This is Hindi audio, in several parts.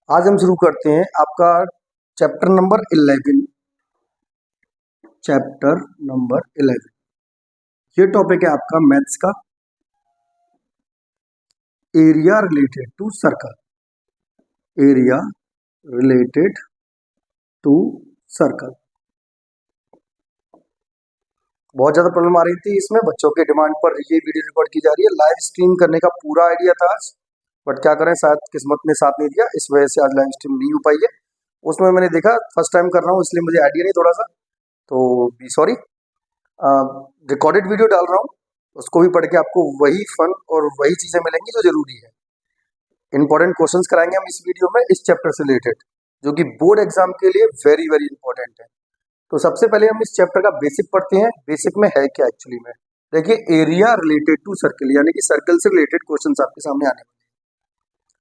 आज हम शुरू करते हैं आपका चैप्टर नंबर 11। चैप्टर नंबर 11 ये टॉपिक है आपका मैथ्स का, area related to circle. Area related to circle. बहुत ज़्यादा प्रॉब्लम आ रही थी इसमें, बच्चों के डिमांड पर ये वीडियो रिकॉर्ड की जा रही है। लाइव स्ट्रीम करने का पूरा आइडिया था आज, बट क्या करें, शायद किस्मत ने साथ नहीं दिया, इस वजह से आज लाइव स्ट्रीम नहीं हो पाई है। उसमें मैंने देखा फर्स्ट टाइम कर रहा हूँ, इसलिए मुझे आइडिया नहीं थोड़ा सा, तो बी सॉरी। रिकॉर्डेड वीडियो डाल रहा हूँ, उसको भी पढ़ के आपको वही फन और वही चीज़ें मिलेंगी जो जरूरी है। इंपॉर्टेंट क्वेश्चंस कराएंगे हम इस वीडियो में इस चैप्टर से रिलेटेड, जो कि बोर्ड एग्जाम के लिए वेरी वेरी इंपॉर्टेंट है। तो सबसे पहले हम इस चैप्टर का बेसिक पढ़ते हैं। बेसिक में है क्या एक्चुअली में, देखिए, एरिया रिलेटेड टू सर्कल, यानी कि सर्कल से रिलेटेड क्वेश्चंस आपके सामने आने वाले हैं।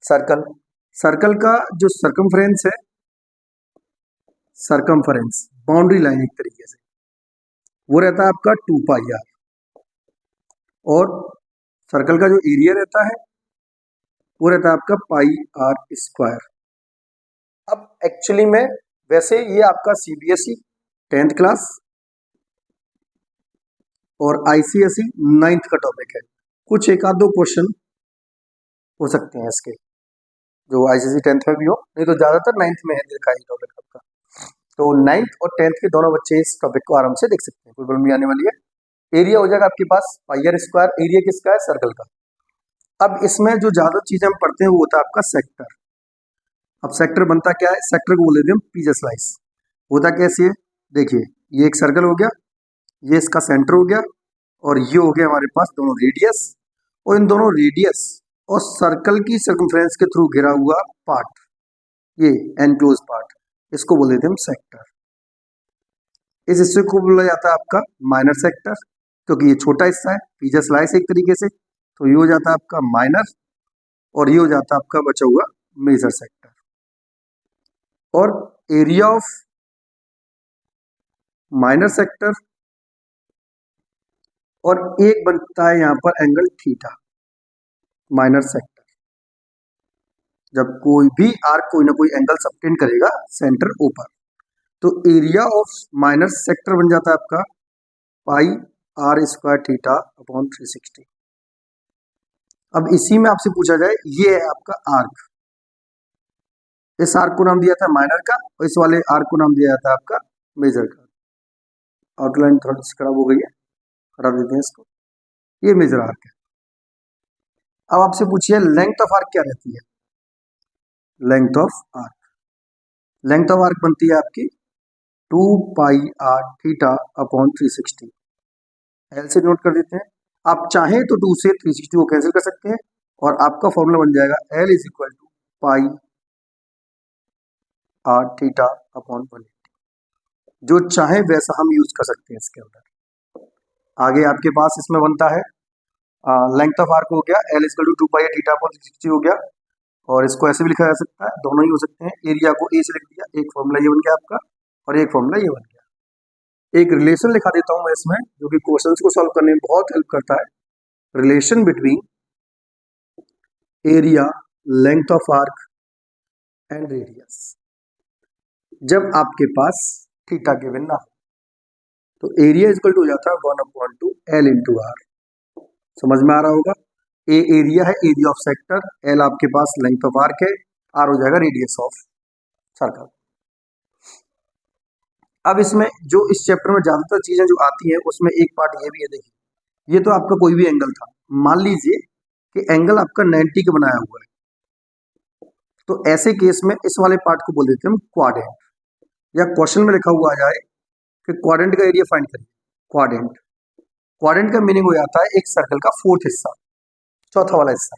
सर्कल, सर्कल का जो सर्कमफ्रेंस है, सर्कमफ्रेंस बाउंड्री लाइन एक तरीके से, वो रहता है आपका 2 पाई आर, और सर्कल का जो एरिया रहता है वो रहता है आपका पाई आर स्क्वायर। अब एक्चुअली में वैसे ये आपका सीबीएसई 10th क्लास और आईसीएसई 9th का टॉपिक है। कुछ एक आध दो क्वेश्चन हो सकते हैं इसके जो आईसीएसई 10th में भी हो, नहीं तो ज्यादातर 9th में है देखा ये टॉपिक आपका। तो 9th और 10th के दोनों बच्चे इस टॉपिक को आराम से देख सकते हैं, कोई प्रॉब्लम नहीं आने वाली है। एरिया हो जाएगा आपके पास पाई आर स्क्वायर, एरिया किसका है, सर्कल का। अब इसमें जो ज्यादा चीजें हम पढ़ते हैं वो होता है आपका सेक्टर। अब सेक्टर बनता क्या है, सेक्टर को बोल देते हैं पीजे स्लाइस। होता कैसे है, देखिए, ये एक सर्कल हो गया, ये इसका सेंटर हो गया, और ये हो गया हमारे पास दोनों रेडियस, और इन दोनों रेडियस और सर्कल की सर्कमफ्रेंस के थ्रू घिरा हुआ पार्ट, ये एनक्लोज पार्ट, इसको बोल देते हैं हम सेक्टर। इस हिस्से को बोला जाता है आपका माइनर सेक्टर, क्योंकि ये छोटा हिस्सा है, पीजे स्लाइस एक तरीके से, तो ये हो जाता है आपका माइनर, और ये हो जाता है आपका बचा हुआ मेजर सेक्टर। और एरिया ऑफ माइनर सेक्टर, और एक बनता है यहां पर एंगल थीटा। माइनर सेक्टर, जब कोई भी आर्क कोई ना कोई एंगल सबटेंड करेगा सेंटर ऊपर, तो एरिया ऑफ माइनर सेक्टर बन जाता है आपका पाई आर स्क्वायर थीटा अपॉन 360। अब इसी में आपसे पूछा जाए, ये है आपका आर्क, इस आर्क को नाम दिया था माइनर का, और इस वाले आर्क को नाम दिया जाता है आपका मेजर का। आउटलाइन थोड़ी सी खराब हो गई है, हटा देते हैं इसको। ये मेजर आर्क है। अब आपसे पूछिए लेंथ ऑफ आर्क क्या रहती है। Length of arc, length of arc बनती है आपकी 2 पाई आर थीटा अपॉन 360। एल से नोट कर देते हैं, आप चाहें तो 2 से 360 को कैंसिल कर सकते हैं, और आपका फॉर्मूला बन जाएगा L is equal to pi R theta upon 180। जो चाहे वैसा हम यूज कर सकते हैं इसके अंदर। आगे आपके पास इसमें बनता है लेंथ ऑफ आर्क हो गया L is equal to 2 pi theta upon 360 हो गया, और इसको ऐसे भी लिखा जा सकता है, दोनों ही हो सकते हैं। एरिया को ए से लिख दिया, एक फॉर्मूला ये बन गया आपका, और एक फॉर्मूला ये बन गया। एक रिलेशन लिखा देता हूं मैं इसमें, जो कि क्वेश्चंस को सॉल्व करने में बहुत हेल्प करता है। Relation between area, length of arc and radius. जब आपके पास थीटा गिवन ना हो, तो एरिया इक्वल टू हो जाता है 1/2 एल इंटू आर। समझ में आ रहा होगा, ए एरिया है, एरिया ऑफ सेक्टर, एल आपके पास लेंथ ऑफ आर्क है, आर हो जाएगा रेडियस ऑफ सर्कल। अब इसमें जो इस चैप्टर में ज्यादातर चीजें जो आती हैं, उसमें एक पार्ट ये भी है। देखिए, ये तो आपका कोई भी एंगल था, मान लीजिए कि एंगल आपका 90 का बनाया हुआ है, तो ऐसे केस में इस वाले पार्ट को बोल देते हैं हम क्वाड्रेंट, या क्वेश्चन में लिखा हुआ आ जाए कि क्वाड्रेंट का एरिया फाइंड करिए। क्वाड्रेंट, क्वाड्रेंट का मीनिंग हो जाता है एक सर्कल का फोर्थ हिस्सा, चौथा वाला हिस्सा।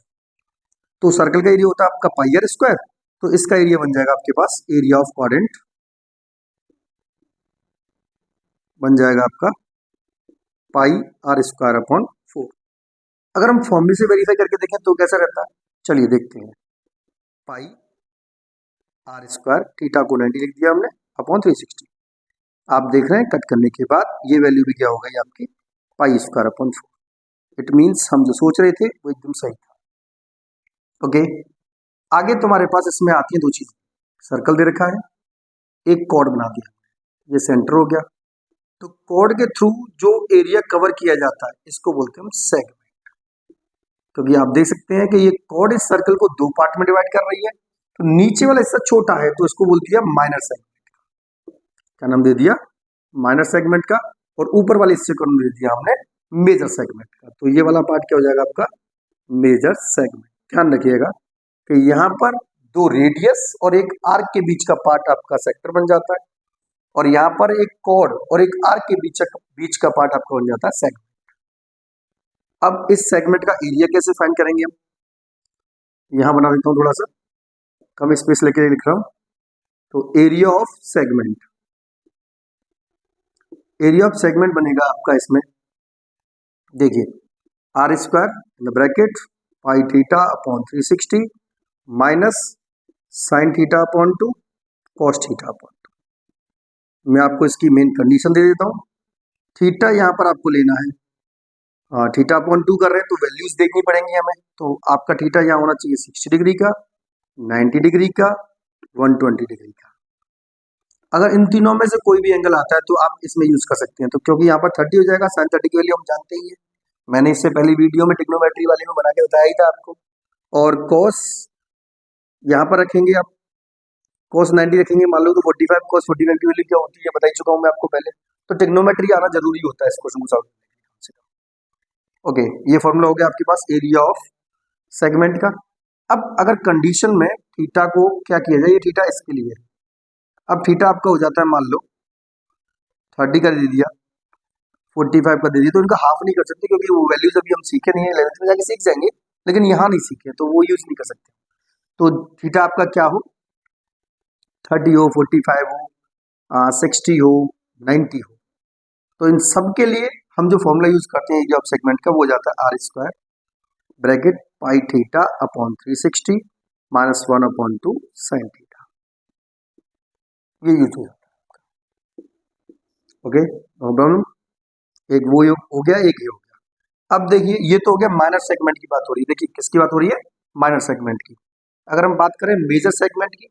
तो सर्कल का एरिया होता है आपका पाई आर स्क्वायर, तो इसका एरिया बन जाएगा आपके पास, एरिया ऑफ क्वाड्रेंट बन जाएगा आपका पाई आर स्क्वायर अपॉन 4। अगर हम फॉर्मूले से वेरीफाई करके देखें तो कैसा रहता है, चलिए देखते हैं। पाई आर स्क्वायर थीटा को 90 लिख दिया हमने अपॉन 360। आप देख रहे हैं कट करने के बाद ये वैल्यू भी क्या हो गई आपकी, pi square upon 4। It means हम जो सोच रहे थे वो एकदम सही था। ओके, आगे तुम्हारे पास इसमें आती है दो चीज, सर्कल दे रखा है, एक कॉर्ड बना दिया, ये सेंटर हो गया। तो कॉर्ड के थ्रू जो एरिया कवर किया जाता है इसको बोलते हैं हम सेगमेंट। क्योंकि आप देख सकते हैं कि ये कॉर्ड इस सर्कल को दो पार्ट में डिवाइड कर रही है, तो नीचे वाला हिस्सा छोटा है तो इसको बोल दिया माइनर सेगमेंट। क्या नाम दे दिया? माइनर सेगमेंट का। और ऊपर वाले हिस्से को नाम दे दिया हमने मेजर सेगमेंट का। तो ये वाला पार्ट क्या हो जाएगा आपका? Major segment. ध्यान रखिएगा कि यहाँ पर दो रेडियस और एक आर्क के बीच का पार्ट आपका सेक्टर बन जाता है, और यहाँ पर एक कॉर्ड और एक आर्क के बीच का पार्ट आपका बन जाता है सेगमेंट। अब इस सेगमेंट का एरिया कैसे फाइंड करेंगे हम? यहां बना देता हूं, थोड़ा सा कम स्पेस लेके लिख रहा हूं। तो area of segment, area of segment बनेगा आपका इसमें, देखिए R square in bracket pi theta upon 360 minus sine theta upon 2 cos theta upon 2। मैं आपको इसकी मेन कंडीशन दे देता हूं। थीटा यहां पर आपको लेना है, थीटा अपॉन 2 कर रहे हैं तो वैल्यूज देखनी पड़ेंगी हमें। तो आपका थीटा यहाँ होना चाहिए 60 डिग्री का, 90 डिग्री का, 120 डिग्री का। अगर इन तीनों में से कोई भी एंगल आता है तो आप इसमें यूज कर सकते हैं। तो क्योंकि यहाँ पर 30 हो जाएगा, साइन 30 की वैल्यू हम जानते ही है, मैंने इससे पहली वीडियो में ट्रिग्नोमेट्री वाले में बना के बताया ही था आपको। और कॉस यहाँ पर रखेंगे आप, कॉस 90 रखेंगे, मान लो तो 45 कॉस 45 की वैल्यू क्या होती है बता ही चुका हूँ मैं आपको पहले। तो ट्रिग्नोमेट्री आना जरूरी होता है इस क्वेश्चन को सॉल्व करने के लिए। ओके, ये फॉर्मूला हो गया आपके पास एरिया ऑफ सेगमेंट का। अब अगर कंडीशन में थीटा को क्या किया जाए, ये थीटा इसके लिए, अब थीटा आपका हो जाता है मान लो 30 का दे दिया, 45 का दे दिया, तो इनका हाफ नहीं कर सकते क्योंकि वो वैल्यूज अभी हम सीखे नहीं है, 11th में जाके सीख जाएंगे, लेकिन यहाँ नहीं सीखे तो वो यूज नहीं कर सकते। तो थीटा आपका क्या हो, 30 हो, 45 हो, 60 हो, 90 हो। तो इन सब के लिए हम जो फॉर्मूला यूज करते हैं एरिया ऑफ सेगमेंट का वो हो जाता है R square bracket pi theta upon 360 minus 1 upon 2 sine theta, ये यूज हो जाता है। Okay, no problem. एक वो हो गया, एक ये हो गया। अब देखिए ये तो हो गया माइनर सेगमेंट की बात हो रही है। देखिए किसकी बात हो रही है? माइनर सेगमेंट की। अगर हम बात करें मेजर सेगमेंट की,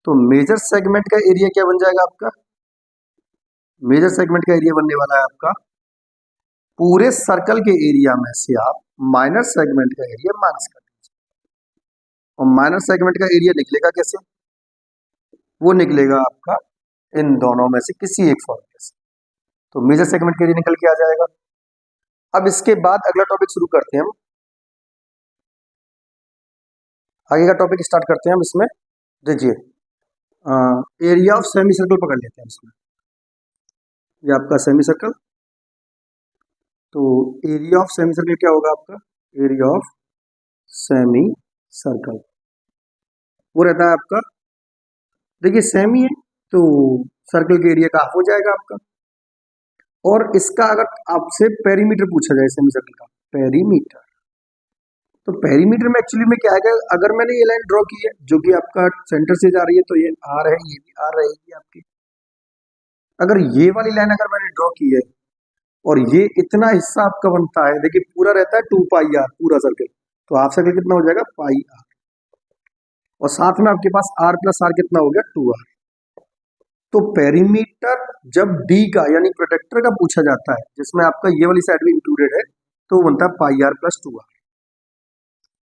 तो मेजर सेगमेंट का एरिया क्या बन जाएगा आपका? मेजर सेगमेंट का एरिया बनने वाला है आपका पूरे सर्कल के एरिया में से आप माइनर सेगमेंट का एरिया माइनस कर दीजिए। और माइनर सेगमेंट का एरिया निकलेगा कैसे? वो निकलेगा आपका इन दोनों में से किसी एक फॉर्मूले से। तो मेजर सेगमेंट का एरिया निकल के आ जाएगा। अब इसके बाद अगला टॉपिक शुरू करते हैं हम, आगे का टॉपिक स्टार्ट करते हैं हम इसमें। देखिए एरिया ऑफ सेमी सर्कल पकड़ लेते हैं इसमें, ये आपका सेमी सर्कल। तो एरिया ऑफ सेमी सर्कल क्या होगा आपका? एरिया ऑफ सेमी सर्कल वो रहता है आपका, देखिए सेमी है तो सर्कल के एरिया का हाफ हो जाएगा आपका। और इसका अगर आपसे पेरीमीटर पूछा जाए सेमी सर्कल का पेरीमीटर, तो पेरीमीटर में एक्चुअली में क्या है, अगर मैंने ये लाइन ड्रॉ की है जो कि आपका सेंटर से जा रही है तो ये आर है, ये भी आर रहेगी आपकी। अगर ये वाली लाइन अगर मैंने ड्रॉ की है और ये इतना हिस्सा आपका बनता है, देखिए पूरा रहता है 2 पाई आर पूरा सर्कल, तो हाफ सर्कल कितना हो जाएगा? पाई आर। और साथ में आपके पास आर प्लस आर कितना हो गया? 2 आर। तो पेरीमीटर जब डी का यानी प्रोटेक्टर का पूछा जाता है जिसमें आपका ये वाली साइड भी इंक्लूडेड है तो वो बनता है पाई आर प्लस 2 आर।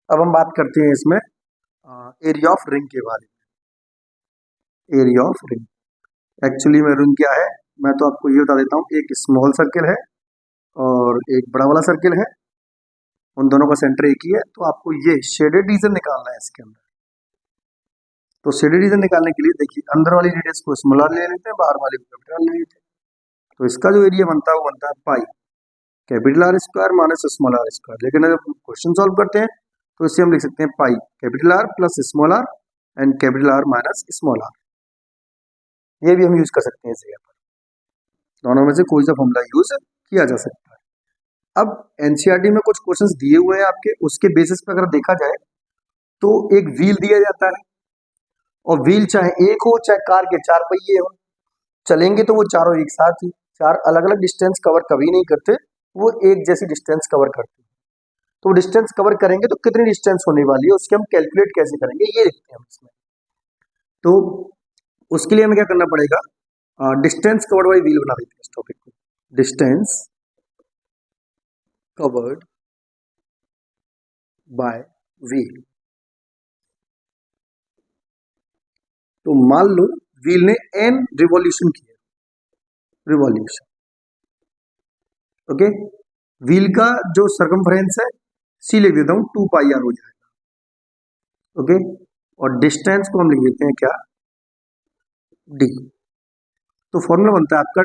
अब हम बात करते हैं इसमें एरिया ऑफ रिंग के बारे में। एरिया ऑफ रिंग, एक्चुअली में रिंग क्या है मैं तो आपको ये बता देता हूँ। एक स्मॉल सर्कल है और एक बड़ा वाला सर्कल है, उन दोनों का सेंटर एक ही है। तो आपको ये शेडेड रीजन निकालना है इसके अंदर। तो शेडेड रीजन निकालने के लिए देखिए अंदर वाली रेडियस को स्मॉल आर ले लेते हैं, बाहर वाली को कैपिटल आर ले लेते हैं। तो इसका जो एरिया बनता है वो बनता है pi capital R square minus small R square. लेकिन अगर क्वेश्चन सॉल्व करते हैं तो इससे हम लिख सकते हैं pi capital R plus small R and capital R minus small R. ये भी हम यूज कर सकते हैं इस जगह पर, दोनों में से कोई सा फॉर्मूला यूज किया जा सकता है। अब एनसीईआरटी में कुछ क्वेश्चंस दिए हुए हैं आपके, उसके बेसिस पर अगर देखा जाए तो एक व्हील दिया जाता है, और व्हील चाहे एक हो चाहे कार के 4 पहिए हो, चलेंगे तो वो चारों एक साथ ही 4 अलग अलग डिस्टेंस कवर कभी नहीं करते, वो एक जैसी डिस्टेंस कवर करते हैं। तो डिस्टेंस कवर करेंगे तो कितनी डिस्टेंस होने वाली है उसके हम कैलकुलेट कैसे करेंगे ये देखते हैं हम इसमें। तो उसके लिए हमें क्या करना पड़ेगा, डिस्टेंस कवर्ड बाय व्हील बना देते हैं इस टॉपिक को। Distance covered bye wheel. तो मान लो व्हील ने n रिवॉल्यूशन किया, रिवॉल्यूशन, ओके। व्हील का जो सर्कमफ्रेंस है c लिख देता हूं 2 पाई r हो जाएगा, ओके। और डिस्टेंस को हम लिख देते हैं क्या, d। तो फॉर्मूला बनता है आपका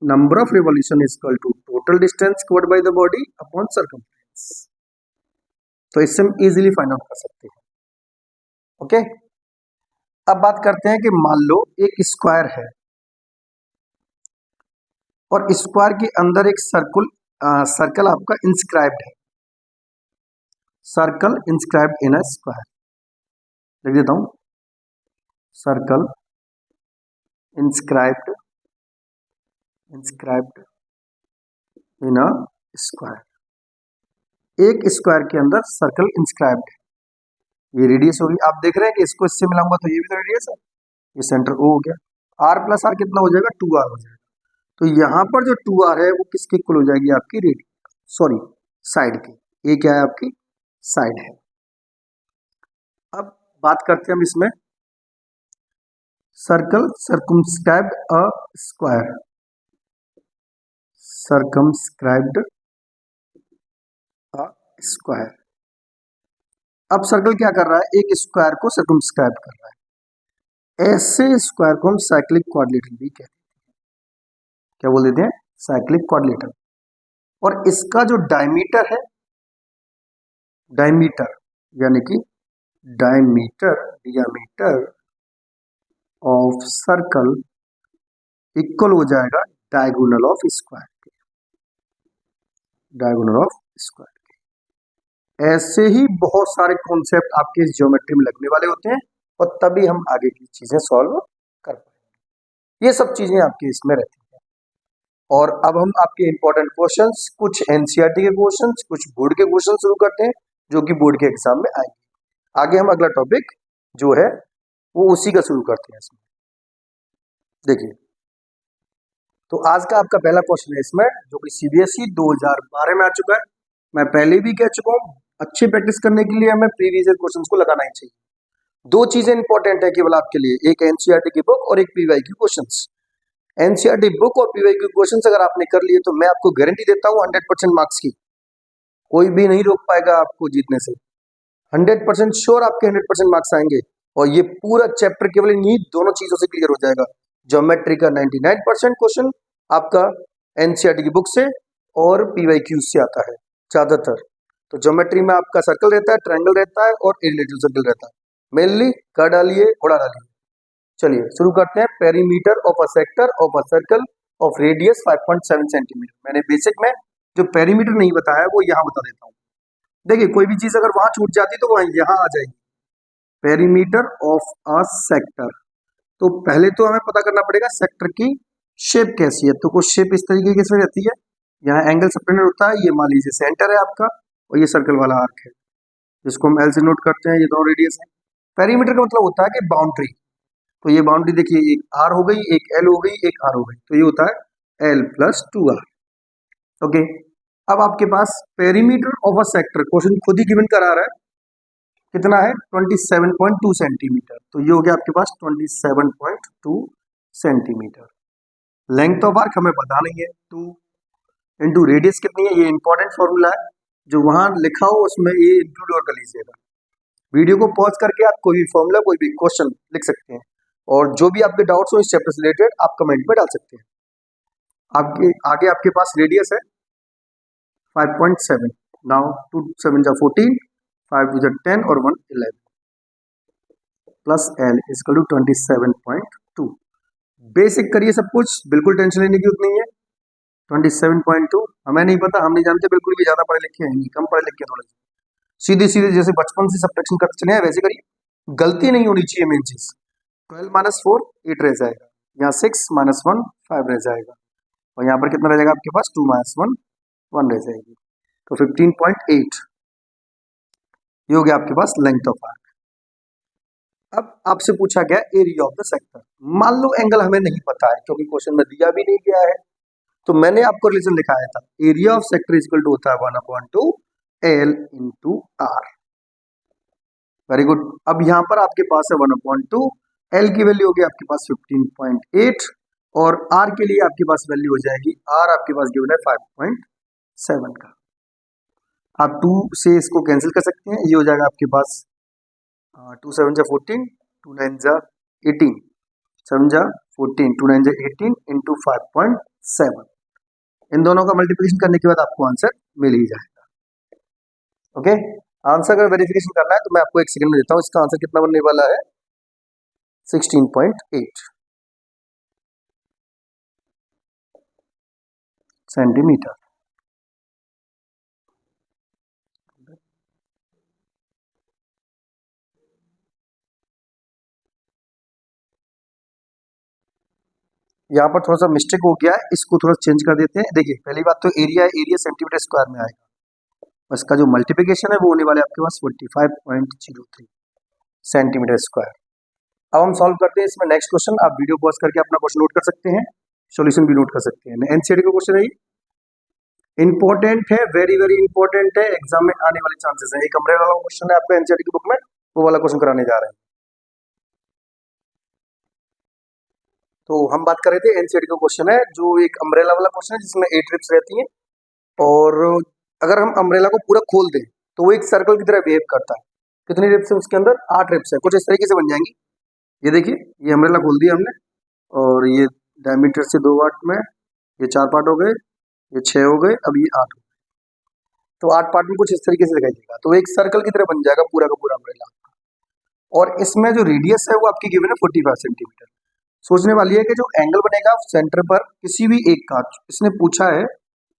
number of revolution is equal to total distance covered by the body upon circumference. तो इससे हम इजीली फाइंड आउट कर सकते हैं, ओके। अब बात करते हैं कि मान लो एक स्क्वायर है और स्क्वायर के अंदर एक सर्कल आपका इंस्क्राइब्ड है, circle inscribed in a square, लिख देता हूं circle inscribed in a square. एक स्क्वायर के अंदर सर्कल इंस्क्राइब्ड है, ये रेडियस होगी, आप देख रहे हैं कि इसको इससे मिलाऊंगा तो ये भी तो रेडियस है, ये सेंटर O हो गया, r प्लस आर कितना हो जाएगा 2r हो जाएगा। तो यहां पर जो 2r है वो किसके इक्वल हो जाएगी, आपकी रेडियस, सॉरी साइड की, ये क्या है आपकी साइड है। अब बात करते हैं हम इसमें circle circumscribed a square, circumscribed a square. अब सर्कल क्या कर रहा है, एक स्क्वायर को सर्कमस्क्राइब कर रहा है, ऐसे स्क्वायर को हम साइक्लिक क्वाड्रिलेटरल भी कहते हैं, क्या बोल देते हैं, साइक्लिक क्वाड्रिलेटरल। और इसका जो डायमीटर है, डायमीटर यानी कि डियामीटर ऑफ सर्कल इक्वल हो जाएगा डायगोनल ऑफ स्क्वायर के, डायगोनल ऑफ स्क्वायर के। ऐसे ही बहुत सारे कॉन्सेप्ट आपके इस ज्योमेट्री में लगने वाले होते हैं और तभी हम आगे की चीजें सॉल्व कर पाएंगे। ये सब चीजें आपके इसमें रहती हैं। और अब हम आपके इंपॉर्टेंट क्वेश्चंस, कुछ एनसीईआरटी के क्वेश्चंस, कुछ बोर्ड के क्वेश्चन शुरू करते हैं जो कि बोर्ड के एग्जाम में आएंगे। आगे हम अगला टॉपिक जो है वो उसी का शुरू करते हैं इसमें। देखिए, तो आज का आपका पहला क्वेश्चन है इसमें जो कि सीबीएसई 2012 में आ चुका है। मैं पहले भी कह चुका हूँ, अच्छी प्रैक्टिस करने के लिए हमें प्रीवियस ईयर क्वेश्चंस को लगाना ही चाहिए। दो चीजें इंपॉर्टेंट है केवल आपके लिए, एक एनसीईआरटी की बुक और एक पीवाईक्यू क्वेश्चंस। एनसीईआरटी बुक और पीवाईक्यू क्वेश्चंस अगर आपने कर लिए तो मैं आपको गारंटी देता हूँ 100% मार्क्स की, कोई भी नहीं रोक पाएगा आपको जीतने से। 100% श्योर आपके 100% मार्क्स आएंगे और ये पूरा चैप्टर केवल इन्हीं दोनों चीजों से क्लियर हो जाएगा। ज्योमेट्री का 99% क्वेश्चन आपका एनसीईआरटी की बुक से और पीवाईक्यू से आता है ज्यादातर। तो ज्योमेट्री में आपका सर्कल रहता है, ट्रायंगल रहता है और इरेगुलर सर्कल रहता है। मेनली कर डालिए, उड़ा डालिए। चलिए शुरू करते हैं। Perimeter of a sector of a circle of radius 5.7 centimetre. मैंने बेसिक में जो पेरीमीटर नहीं बताया वो यहाँ बता देता हूँ। देखिए, कोई भी चीज अगर वहां छूट जाती तो वहां यहाँ आ जाएगी। पेरीमीटर ऑफ अ सेक्टर, तो पहले तो हमें पता करना पड़ेगा सेक्टर की शेप कैसी है। तो कुछ शेप इस तरीके की रहती है, यहाँ एंगल सबटेंडेड होता है, ये मान लीजिए सेंटर है आपका और ये सर्कल वाला आर्क है जिसको हम एल से नोट करते हैं, ये दोनों रेडियस है। पेरीमीटर का मतलब होता है कि बाउंड्री, तो ये बाउंड्री देखिए, एक आर हो गई, एक एल हो गई, एक आर हो गई, तो ये होता है एल प्लस 2r, ओके। अब आपके पास perimeter of a sector, question खुद ही गिवन करा रहा है, कितना है 27.2 सेंटीमीटर, तो ये हो गया आपके पास 27.2 सेंटीमीटर। लेंथ ऑफ आर्क हमें पता नहीं है, 2 इंटू रेडियस कितनी है, ये इंपॉर्टेंट फॉर्मूला है, जो वहां लिखा हो उसमें ये इंक्लूड और कर लीजिएगा। वीडियो को पॉज करके आप कोई भी फॉर्मूला, कोई भी क्वेश्चन लिख सकते हैं और जो भी आपके डाउट्स हो इस चैप्टर से रिलेटेड आप कमेंट में डाल सकते हैं। आगे आपके पास रेडियस है 5.7, नाउ 2 7 जा 14, 5 2 जा 10 और 1 11 plus L is equal to 27.2। Basic करिए सब कुछ, बिल्कुल टेंशन लेने की जरूरत नहीं है। 27.2 हमें नहीं पता, हम नहीं जानते बिल्कुल भी, ज्यादा पढ़े लिखे हैं नहीं, कम पढ़े लिखे थोड़े। सीधे सीधे जैसे बचपन से सब्ट्रैक्शन करते चले हैं वैसे करिए, गलती नहीं होनी चाहिए मेन चीज। 12 माइनस 4 8 रह जाएगा, यहाँ 6 माइनस 1 5 रह जाएगा और यहाँ पर कितना रह जाएगा आपके पास 2 माइनस 1 1 रह जाएगी, तो 15.8 ये हो गया आपके पास लेंथ ऑफ आर्क। अब आपसे पूछा गया एरिया ऑफ द सेक्टर। मान लो एंगल हमें नहीं पता है क्योंकि क्वेश्चन में दिया भी नहीं गया है, तो मैंने आपको रिलेशन लिखाया था area of sector is equal to होता है 1/2 L into R. Very good. अब यहां पर आपके पास है 1/2, L की वैल्यू होगी आपके पास 15.8 और R के लिए आपके पास वैल्यू हो जाएगी, R आपके पास गिवन है 5.7 का। आप 2 से इसको कैंसिल कर सकते हैं, ये हो जाएगा आपके पास 2 7 जा 14, 2 9 जा 18, 7 जा 14, 2 9 जा 18 इंटू 5.7। इन दोनों का मल्टीप्लिकेशन करने के बाद आपको आंसर मिल ही जाएगा। ओके, आंसर अगर वेरिफिकेशन करना है तो मैं आपको एक सेकंड में देता हूं। इसका आंसर कितना बनने वाला है 16.8 सेंटीमीटर। यहाँ पर थोड़ा सा मिस्टेक हो गया है, इसको थोड़ा चेंज कर देते हैं। देखिए पहली बात तो एरिया है, एरिया सेंटीमीटर स्क्वायर में आएगा। इसका जो मल्टीप्लिकेशन है वो होने वाला है आपके पास 45.03 सेंटीमीटर स्क्वायर। अब हम सॉल्व करते हैं इसमें नेक्स्ट क्वेश्चन। आप वीडियो पॉज करके अपना क्वेश्चन नोट कर सकते हैं, सॉल्यूशन भी नोट कर सकते हैं। एनसीईआरटी का क्वेश्चन है, इंपॉर्टेंट है, वेरी वेरी इंपॉर्टेंट है, एग्जाम में आने वाले चांसेस है। एक अम्ब्रेला वाला क्वेश्चन है आपका एनसीईआरटी की बुक में, वो वाला क्वेश्चन कराने जा रहे हैं। तो हम बात कर रहे थे एनसीईआरटी का क्वेश्चन है जो एक अम्ब्रेला वाला क्वेश्चन है जिसमें 8 ट्रिप्स रहती हैं और अगर हम अम्ब्रेला को पूरा खोल दें तो वो एक सर्कल की तरह बिहेव करता है। कितनी रिप्स है उसके अंदर? 8 रिप्स है। कुछ इस तरीके से बन जाएंगी। ये देखिए, ये अम्ब्रेला खोल दिया हमने और ये डायमीटर से 2 पार्ट में, ये 4 पार्ट हो गए, ये 6 हो गए, अब ये 8 हो गए। तो 8 पार्ट में कुछ इस तरीके से दिखाई देगा, तो एक सर्कल की तरह बन जाएगा पूरा का पूरा अम्ब्रेला। और इसमें जो रेडियस है वो आपकी गिवन है 45 सेंटीमीटर। सोचने वाली है कि जो एंगल बनेगा सेंटर पर किसी भी एक का, इसने पूछा है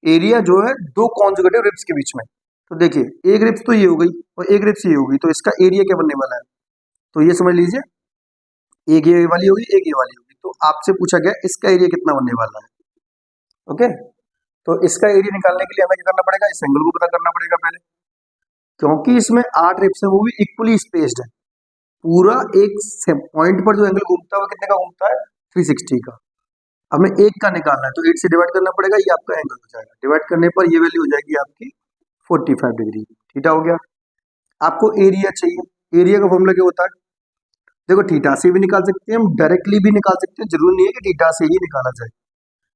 एरिया जो है 2 कॉन्जुगेटिव रिप्स के बीच में। तो देखिए एक रिप्स तो ये हो गई और एक रिप्स ये हो गई, तो इसका एरिया क्या बनने वाला है? तो ये समझ लीजिए, एक ये वाली होगी, एक ये वाली होगी। तो आपसे पूछा गया इसका एरिया कितना बनने वाला है। ओके, तो इसका एरिया निकालने के लिए हमें क्या करना पड़ेगा? इस एंगल को पता करना पड़ेगा पहले, क्योंकि इसमें 8 रिप्स है, वो भी इक्वली स्पेस्ड है। पूरा एक पॉइंट पर जो एंगल घूमता है वो कितने का घूमता है? 360 का। हमें एक का निकालना है तो 8 से डिवाइड करना पड़ेगा, ये आपका एंगल हो जाएगा। डिवाइड करने पर ये वैल्यू हो जाएगी आपकी 45 डिग्री। थीटा हो गया। आपको एरिया चाहिए, एरिया का फॉर्मूला क्या होता है? देखो थीटा से भी निकाल सकते हैं हम, डायरेक्टली भी निकाल सकते हैं, जरूरी नहीं है कि थीटा से ही निकाला जाए।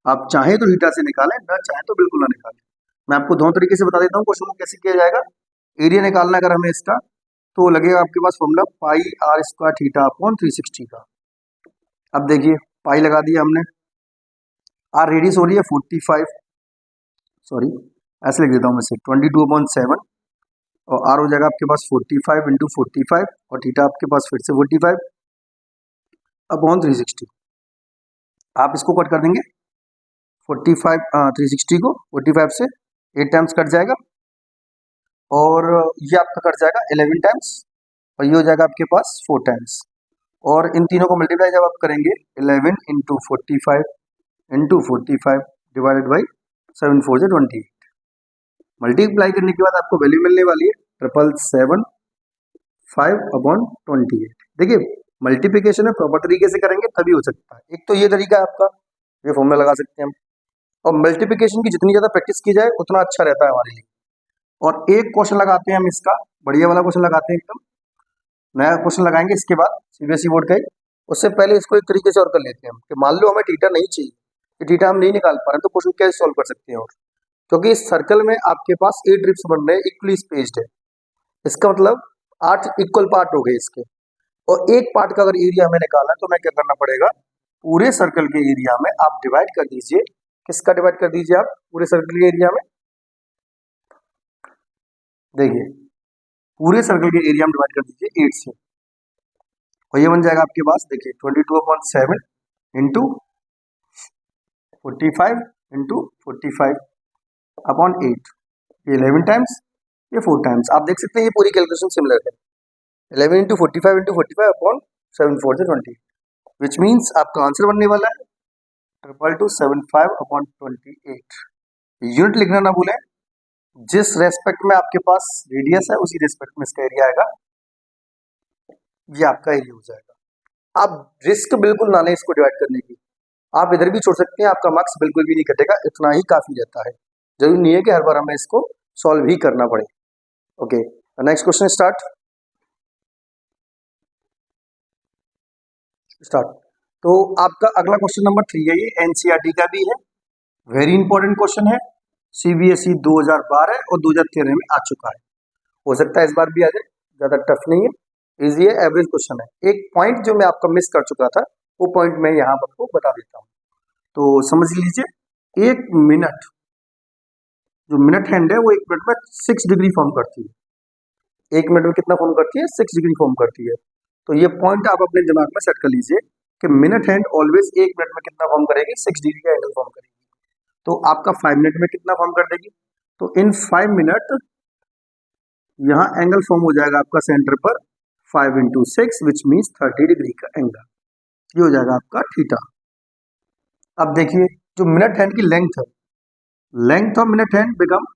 आप चाहें तो थीटा से निकालें, ना चाहें तो बिल्कुल ना निकालें। मैं आपको दोनों तरीके से बता देता हूँ क्वेश्चन को कैसे किया जाएगा। एरिया निकालना अगर हमें इसका, तो लगेगा आपके पास formula pi r square theta upon 360 का। अब देखिए पाई लगा दिया हमने, आर रेडियस हो रही है 45, सॉरी ऐसे लिख देता हूँ मैं से 22/7 और आर हो जाएगा आपके पास 45 इंटू 45 और थीटा आपके पास फिर से 45 अपॉन 360। आप इसको कट कर देंगे 45 360 को 45 से 8 टाइम्स कट जाएगा और ये आपका कट जाएगा 11 टाइम्स और ये हो जाएगा आपके पास 4 टाइम्स। और इन तीनों को मल्टीप्लाई जब आप करेंगे 11 इंटू 45 इंटू 45 डिवाइडेड बाई 7 4 से 28। मल्टीप्लाई करने के बाद आपको वैल्यू मिलने वाली है 777 अपॉन 28। देखिए मल्टीप्लिकेशन है प्रॉपर तरीके से करेंगे तभी हो सकता है। एक तो ये तरीका है आपका, ये फॉर्मूला लगा सकते हैं हम, और मल्टीप्लिकेशन की जितनी ज़्यादा प्रैक्टिस की जाए उतना अच्छा रहता है हमारे लिए। और एक क्वेश्चन लगाते हैं हम इसका, बढ़िया वाला क्वेश्चन लगाते हैं, एकदम नया क्वेश्चन लगाएंगे इसके बाद सीबीएसई बोर्ड का ही। उससे पहले इसको एक तरीके से और कर लेते हैं हम कि मान लो हमें थीटा नहीं चाहिए, कि थीटा हम नहीं निकाल पा रहे, तो क्वेश्चन कैसे सॉल्व कर सकते हैं? और क्योंकि इस सर्कल में आपके पास 8 रिप्स बन रहे हैं, इक्वली स्पेस्ड है, इसका मतलब 8 इक्वल पार्ट हो गए इसके, और एक पार्ट का अगर एरिया हमें निकालना है तो हमें क्या करना पड़ेगा? पूरे सर्कल के एरिया में आप डिवाइड कर दीजिए। किसका डिवाइड कर दीजिए आप? पूरे सर्कल के एरिया में। देखिए पूरे सर्कल के एरिया में डिवाइड कर दीजिए 8 से, और ये बन जाएगा आपके पास, देखिए 22/7 इंटू 45 इंटू 45 अपॉन 8, ये 11 टाइम्स, ये 4 टाइम्स। आप देख सकते हैं ये पूरी कैलकुलेशन सिमिलर है। 11 इंटू 45 इंटू 45 अपॉन 7 4 से 20, विच मीन्स आपका आंसर बनने वाला है 22275 अपॉन 28। यूनिट लिखना ना भूलें, जिस रेस्पेक्ट में आपके पास रेडियस है उसी रेस्पेक्ट में इसका एरिया आएगा, ये आपका एरिया हो जाएगा। आप रिस्क बिल्कुल ना लें इसको डिवाइड करने की, आप इधर भी छोड़ सकते हैं, आपका मार्क्स बिल्कुल भी नहीं कटेगा, इतना ही काफी रहता है। जरूरी नहीं है कि हर बार हमें इसको सॉल्व ही करना पड़े। Okay, next question start. तो आपका अगला क्वेश्चन नंबर 3 है, ये एनसीईआरटी का भी है, वेरी इंपॉर्टेंट क्वेश्चन है, सीबीएसई 2012 और 2013 में आ चुका है, हो सकता है इस बार भी आ जाए, ज्यादा टफ नहीं है, इजी है, एवरेज क्वेश्चन है। एक पॉइंट जो मैं आपका मिस कर चुका था वो पॉइंट मैं यहाँ आपको बता देता हूँ, तो समझ लीजिए। एक मिनट, जो मिनट हैंड है वो एक मिनट में 6 डिग्री फॉर्म करती है। एक मिनट में कितना फॉर्म करती है? 6 डिग्री फॉर्म करती है। तो ये पॉइंट आप अपने दिमाग में सेट कर लीजिए कि मिनट हैंड ऑलवेज एक मिनट में कितना फॉर्म करेगी? 6 डिग्री का एंगल फॉर्म करेगी। तो आपका 5 मिनट में कितना फॉर्म कर देगी? तो इन 5 मिनट यहाँ एंगल फॉर्म हो जाएगा आपका सेंटर पर 5 इंटू 6 विच मीन्स 30 डिग्री का एंगल, ये हो जाएगा आपका थीटा। अब देखिए जो मिनट हैंड की लेंथ है, length of minute hand become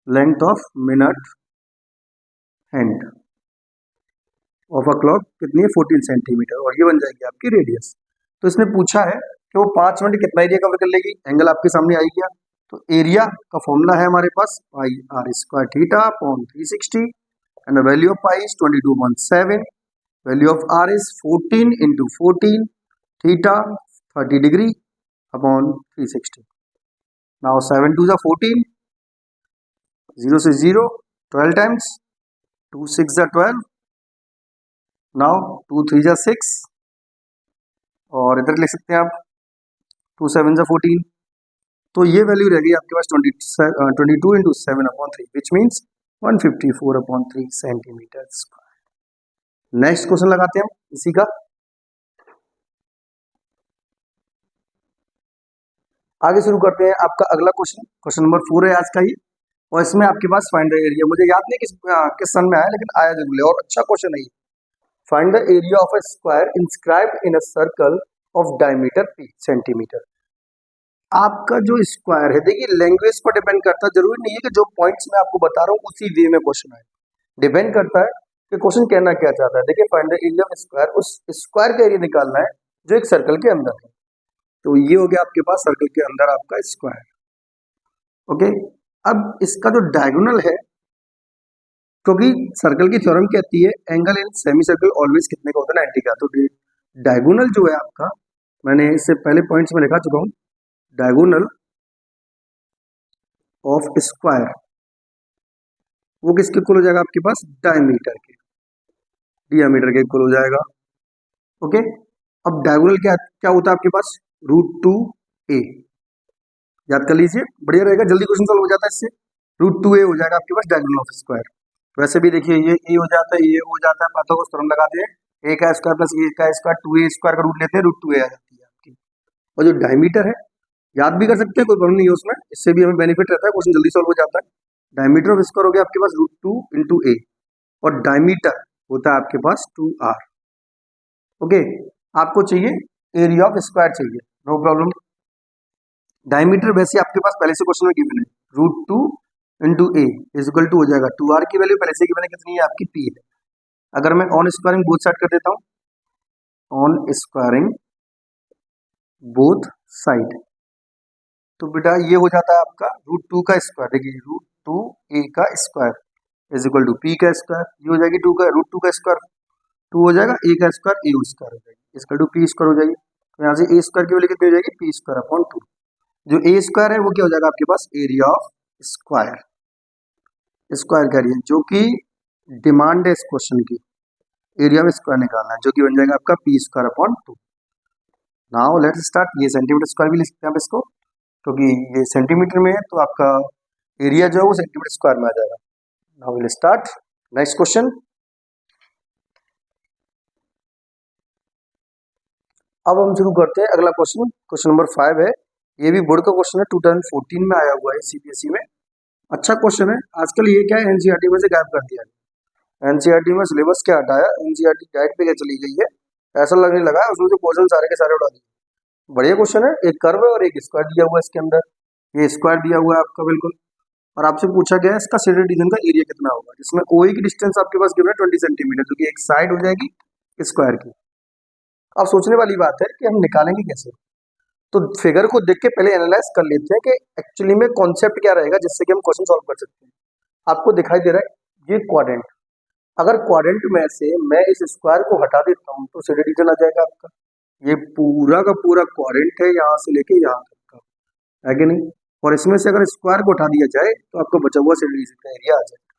length of minute hand of a clock कितनी है? 14 सेंटीमीटर, और ये बन जाएगी आपकी रेडियस। तो इसने पूछा है कि वो 5 मिनट कितना एरिया कवर कर लेगी, एंगल आपके सामने आई गया। तो एरिया का फॉर्मूला है हमारे पास pi r square theta upon 360 and the value of pi is 22.7, value of r is 14 into 14, theta 30 degree upon 360। Now 7 2 जा 14, 0 से 0, 12 टाइम्स, 2 6 जा 12, नाउ 2 3 जा 6, और इधर लिख सकते हैं आप 2 7 जा 14। तो ये वैल्यू रह गई आपके पास 22 into 7/3 which means 154/3 centimetre square. Next question लगाते हैं हम इसी का, आगे शुरू करते हैं। आपका अगला क्वेश्चन, क्वेश्चन नंबर 4 है आज का ही, और इसमें आपके पास फाइंड द एरिया, मुझे याद नहीं किस सन में आया, लेकिन आया जरूर है और अच्छा क्वेश्चन है। Find the area of a square inscribed in a circle of diameter p centimetre. आपका जो स्क्वायर है, देखिए लैंग्वेज पर डिपेंड करता है, जरूरी नहीं है कि जो पॉइंट्स मैं आपको बता रहा हूँ उसी वे में क्वेश्चन आए, डिपेंड करता है कि क्वेश्चन कहना क्या चाहता है। देखिए find the area of square, उस स्क्वायर का एरिया निकालना है जो एक सर्कल के अंदर है। तो ये हो गया आपके पास सर्कल के अंदर आपका स्क्वायर। ओके, अब इसका जो डायगोनल है, क्योंकि सर्कल की थ्योरम कहती है angle in semi circle always कितने का होता है? 90 का। तो डायगोनल जो है आपका, मैंने इससे पहले पॉइंट्स में लिखा चुका हूं, डायगोनल ऑफ स्क्वायर वो किसके इक्वल हो जाएगा? आपके पास डायमीटर के, डियामीटर के इक्वल हो जाएगा। ओके, अब डायगोनल क्या क्या होता है आपके पास? √2a, याद कर लीजिए, बढ़िया रहेगा, जल्दी क्वेश्चन सॉल्व हो जाता है इससे। √2a हो जाएगा आपके पास डायगोनल ऑफ स्क्वायर। वैसे भी देखिए ये ए हो जाता है, ये हो जाता है, पाइथागोरस थ्योरम लगाते हैं, a का स्क्वायर प्लस a का स्क्वायर 2a स्क्वायर का रूट लेते हैं, √2a आ जाती है आपकी। और जो डायमीटर है, याद भी कर सकते हैं, कोई प्रॉब्लम नहीं है उसमें, इससे भी हमें बेनिफिट रहता है, क्वेश्चन जल्दी सॉल्व हो जाता है। डायमीटर ऑफ स्क्वायर हो गया आपके पास √2 इंटू a, और डायमीटर होता है आपके पास 2r। ओके, आपको चाहिए एरिया ऑफ स्क्वायर चाहिए, नो प्रॉब्लम। डायमीटर वैसे आपके पास पहले से क्वेश्चन में गिवन है, √2 इंटू a इजिकल टू हो जाएगा 2r की वैल्यू पहले से गिवन है, कितनी है आपकी? p है। अगर मैं ऑन स्क्वायरिंग बोथ साइड कर देता हूँ, ऑन स्क्वायरिंग बोथ साइड, तो बेटा ये हो जाता है आपका √2 का स्क्वायर, देखिए √2a का square is equal to p का स्क्वायर, ये हो जाएगी √2 का स्क्वायर, 2 हो जाएगा, a का स्क्वायर a स्क्वायर हो जाएगी इक्वल टू p स्क्वायर हो जाएगी। तो यहाँ से a स्क्वायर की वैल्यू कितनी हो जाएगी? p square upon 2। जो a स्क्वायर है वो क्या हो जाएगा आपके पास? एरिया ऑफ स्क्वायर, स्क्वायर का एरिया, जो कि डिमांड है इस क्वेश्चन की, एरिया ऑफ स्क्वायर निकालना है, जो कि बन जाएगा आपका p square upon 2। Now let's start. ये सेंटीमीटर स्क्वायर भी लिख सकते हैं आप इसको, क्योंकि ये सेंटीमीटर में है, तो आपका एरिया जो है वो सेंटीमीटर स्क्वायर में आ जाएगा। Now will start next question. अब हम शुरू करते हैं अगला क्वेश्चन, क्वेश्चन नंबर 5 है, ये भी बोर्ड का क्वेश्चन है, 2014 में आया हुआ है सीबीएसई में, अच्छा क्वेश्चन है। आजकल ये क्या है, एनसीईआरटी में से गायब कर दिया है, एनसीईआरटी में सिलेबस क्या हटाया, एनसीईआरटी डाइट पे क्या चली गई है, ऐसा लगने लगा है, उसमें जो क्वेश्चन सारे के सारे उड़ा दिए। बढ़िया क्वेश्चन है, एक कर्व है और एक स्क्वायर दिया हुआ है इसके अंदर, ये स्क्वायर दिया हुआ है आपका बिल्कुल, और आपसे पूछा गया है इसका शेडेड रीजन का एरिया कितना होगा, जिसमें OA की डिस्टेंस आपके पास गिवन है 20 सेंटीमीटर, जो कि एक साइड हो जाएगी स्क्वायर की। अब सोचने वाली बात है कि हम निकालेंगे कैसे, तो फिगर को देख के पहले एनालाइज कर लेते हैं कि एक्चुअली में कॉन्सेप्ट क्या रहेगा जिससे कि हम क्वेश्चन सॉल्व कर सकते हैं। आपको दिखाई दे रहा है ये क्वाड्रेंट, अगर क्वाड्रेंट में से मैं इस स्क्वायर को हटा देता हूं तो शेडेड रीजन आ जाएगा आपका। ये पूरा का पूरा क्वाड्रेंट है, यहाँ से लेके यहाँ तक का, है कि नहीं। और इसमें से अगर स्क्वायर को हटा दिया जाए तो आपको बचा हुआ शेडेड रीजन का एरिया आ जाएगा।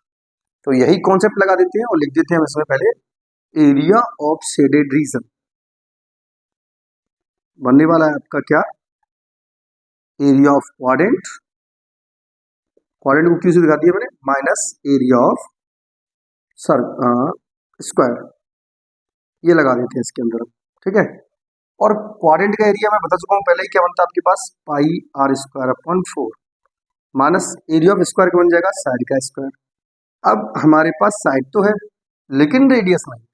तो यही कॉन्सेप्ट लगा देते हैं और लिख देते हैं इसमें पहले एरिया ऑफ शेडेड रीजन। बनने वाला है आपका क्या, एरिया ऑफ क्वाड्रेंट, क्वाड्रेंट को क्यों से दिखा दिया मैंने, माइनस एरिया ऑफ स्क्वायर, ये लगा देते हैं इसके अंदर, ठीक है। और क्वाड्रेंट का एरिया मैं बता चुका हूं पहले ही, क्या बनता है आपके पास pi r square upon 4 minus area of square का बन जाएगा साइड का स्क्वायर। अब हमारे पास साइड तो है लेकिन रेडियस नहीं,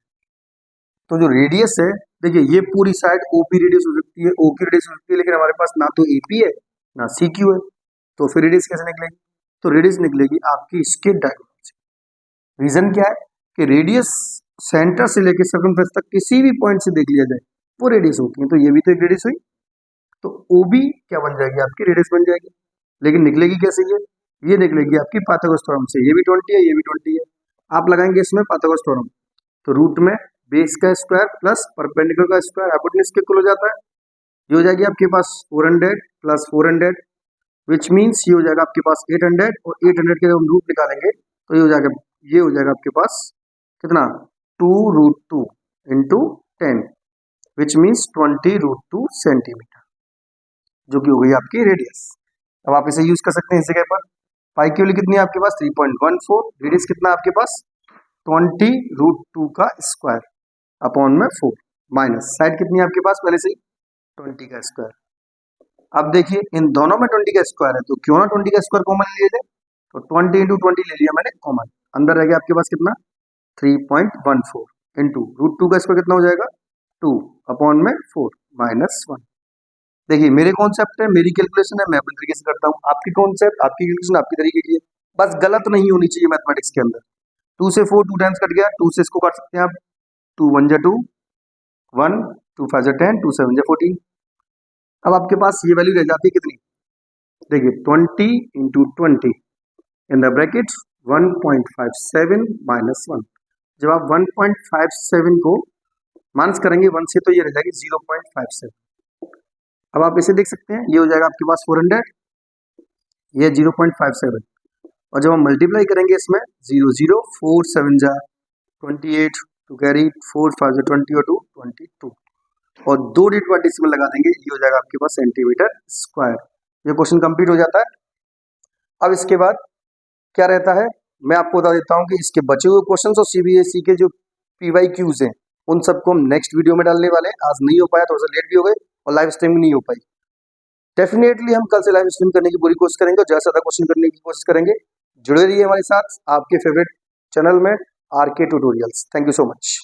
तो जो रेडियस है देखिए ये पूरी साइड ओपी रेडियस हो सकती है, ओ की रेडियस हो सकती है, लेकिन हमारे पास ना तो एपी है ना सी क्यू है, तो फिर रेडियस कैसे निकलेगी, तो रेडियस निकलेगी आपकी इसके डायगोनल से। रीजन क्या है कि रेडियस सेंटर से लेकर सर्कमफ्रेंस तक किसी भी पॉइंट से देख लिया जाए वो रेडियस होती है, तो ये भी तो एक रेडियस हुई, तो ओबी क्या बन जाएगी आपकी रेडियस बन जाएगी। लेकिन निकलेगी कैसे ये निकलेगी आपकी पाइथागोरस थ्योरम से, ये भी 20 है ये भी 20 है, आप लगाएंगे इसमें पाइथागोरस थ्योरम, तो रूट में बेस का स्क्वायर प्लस परपेंडिकुलर का स्क्वायर हाइपोटेन्यूज के इक्वल हो जाता है, ये हो जाएगी आपके पास 400 प्लस 400 विच मीन्स ये हो जाएगा आपके पास 800, और 800 के हम रूट निकालेंगे तो ये हो जाएगा आपके पास कितना 2√2 इंटू 10 विच मीन्स 20√2 सेंटीमीटर, जो कि हो गई आपकी रेडियस। अब आप इसे यूज कर सकते हैं इस जगह पर, पाई की वैल्यू कितनी है आपके पास 3.14, रेडियस कितना आपके पास 20√2 का स्क्वायर अपॉन में 4 माइनस साइड कितनी है आपके पास पहले से ही 20 का स्क्वायर। अब देखिए इन दोनों में 20 का स्क्वायर है तो क्यों ना 20 का स्क्वायर कॉमन ले जाए, तो 20 इंटू 20 ले लिया मैंने कॉमन, अंदर रह गया आपके पास कितना 3.14 इंटू √2 का स्क्वायर कितना हो जाएगा 2 अपॉन में 4 माइनस 1। देखिए मेरे कॉन्सेप्ट है, मेरी कैलकुलेशन है, मैं अपने तरीके से करता हूँ, आपकी कॉन्सेप्ट आपकी कैलकुलेशन आपकी तरीके की है, बस गलत नहीं होनी चाहिए मैथमेटिक्स के अंदर। 2 से 4 2 टाइम्स कट गया, 2 से इसको काट सकते हैं आप, 2 1 जा 2 1 2 5 जा 10 2 7 जा 14। अब आपके पास ये वैल्यू रह जाती है कितनी, देखिए 20 into 20 in the bracket 1.57 minus 1। जब आप 1.57 को माइनस करेंगे 1 से तो ये रह जाएगी 0.57। अब आप इसे देख सकते हैं, ये हो जाएगा आपके पास 400, ये 0.57, और जब हम मल्टीप्लाई करेंगे इसमें 0 0 4 7 जा 28 टू कैरी 4 5 जा 20 और 2 22, और 2 डिवाइड इसमें लगा देंगे, ये हो जाएगा आपके पास सेंटीमीटर स्क्वायर। ये क्वेश्चन कंप्लीट हो जाता है। अब इसके बाद क्या रहता है मैं आपको बता देता हूं कि इसके बचे हुए क्वेश्चंस और सीबीएसई के जो PYQs हैं उन सबको हम नेक्स्ट वीडियो में डालने वाले हैं। आज नहीं हो पाया, थोड़ा सा लेट भी हो गए और लाइव स्ट्रीमिंग नहीं हो पाई। डेफिनेटली हम कल से लाइव स्ट्रीम करने की पूरी कोशिश करेंगे और ज्यादा क्वेश्चन करने की कोशिश करेंगे। जुड़े रहिए हमारे साथ आपके फेवरेट चैनल में RK tutorials. Thank you so much.